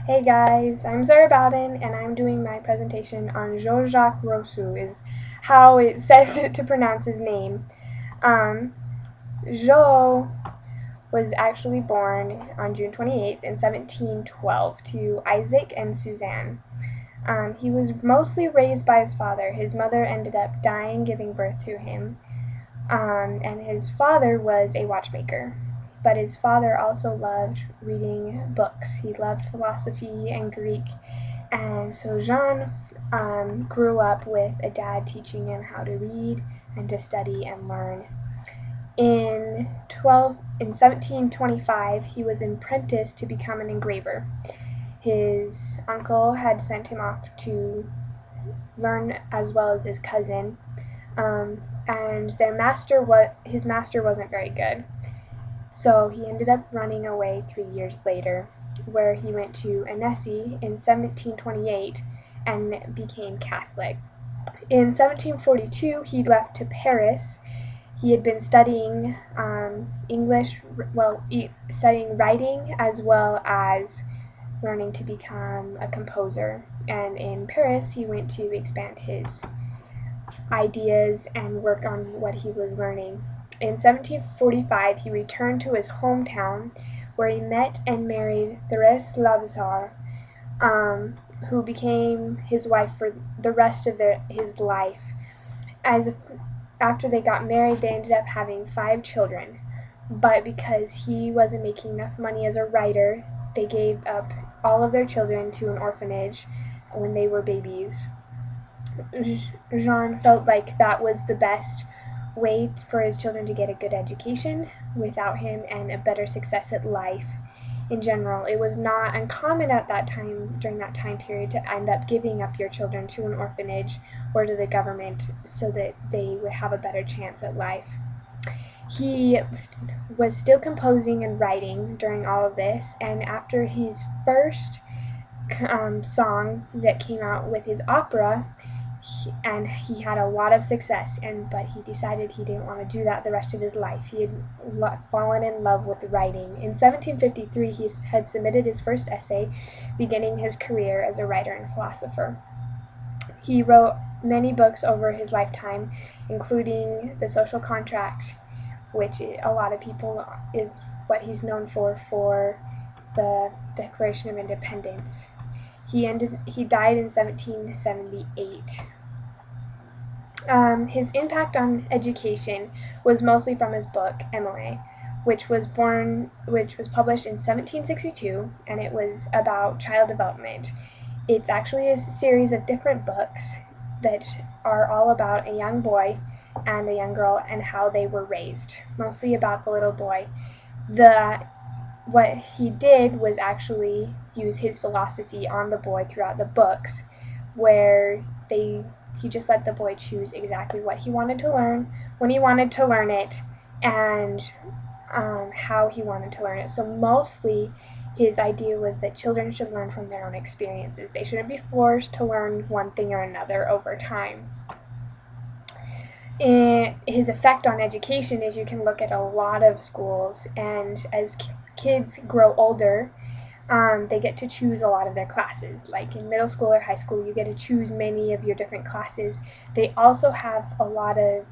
Hey guys, I'm Sarah Bowden and I'm doing my presentation on Jean-Jacques Rousseau, is how it says it to pronounce his name. Jo was actually born on June 28th in 1712 to Isaac and Suzanne. He was mostly raised by his father. His mother ended up dying giving birth to him, and his father was a watchmaker. But his father also loved reading books. He loved philosophy and Greek, and so Jean grew up with a dad teaching him how to read and to study and learn. In 1725, he was apprenticed to become an engraver. His uncle had sent him off to learn as well as his cousin, and his master wasn't very good. So he ended up running away 3 years later, where he went to Annecy in 1728 and became Catholic. In 1742, he left to Paris. He had been studying studying writing as well as learning to become a composer. And in Paris, he went to expand his ideas and work on what he was learning. In 1745, he returned to his hometown, where he met and married Thérèse Levasseur, who became his wife for the rest of his life. After they got married, they ended up having 5 children. But because he wasn't making enough money as a writer, they gave up all of their children to an orphanage when they were babies. Jean felt like that was the best way for his children to get a good education without him and a better success at life in general. It was not uncommon at that time, during that time period, to end up giving up your children to an orphanage or to the government so that they would have a better chance at life. He was still composing and writing during all of this, and after his first song that came out with his opera, he had a lot of success, but he decided he didn't want to do that the rest of his life. He had fallen in love with writing. In 1753, he had submitted his first essay, beginning his career as a writer and philosopher. He wrote many books over his lifetime, including The Social Contract, which a lot of people is what he's known for the Declaration of Independence. He died in 1778. His impact on education was mostly from his book Emily, which was published in 1762, and it was about child development. It's actually a series of different books that are all about a young boy and a young girl and how they were raised, mostly about the little boy. What he did was actually use his philosophy on the boy throughout the books, where he just let the boy choose exactly what he wanted to learn, when he wanted to learn it, and how he wanted to learn it. So mostly his idea was that children should learn from their own experiences. They shouldn't be forced to learn one thing or another over time. His effect on education is you can look at a lot of schools, and as kids grow older, they get to choose a lot of their classes. Like in middle school or high school, you get to choose many of your different classes. They also have a lot of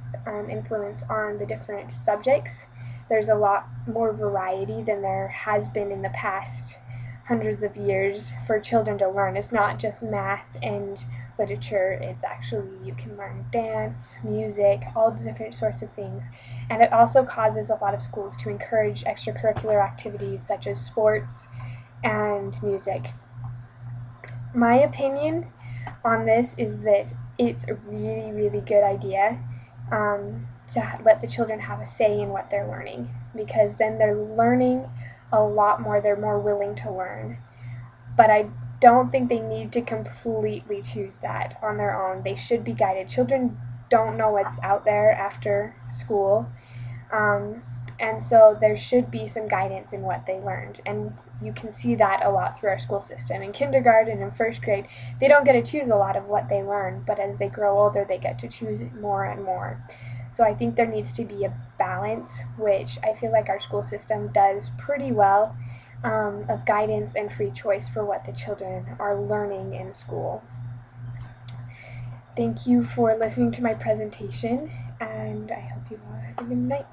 influence on the different subjects. There's a lot more variety than there has been in the past hundreds of years for children to learn. It's not just math and literature, it's actually, you can learn dance, music, all the different sorts of things. And it also causes a lot of schools to encourage extracurricular activities such as sports and music. My opinion on this is that it's a really, really good idea to let the children have a say in what they're learning, because then they're learning a lot more, they're more willing to learn. But I don't think they need to completely choose that on their own. They should be guided. Children don't know what's out there after school, and so there should be some guidance in what they learned. And you can see that a lot through our school system. In kindergarten and first grade, they don't get to choose a lot of what they learn, but as they grow older, they get to choose more and more. So I think there needs to be a balance, which I feel like our school system does pretty well. of guidance and free choice for what the children are learning in school. Thank you for listening to my presentation, and I hope you all have a good night.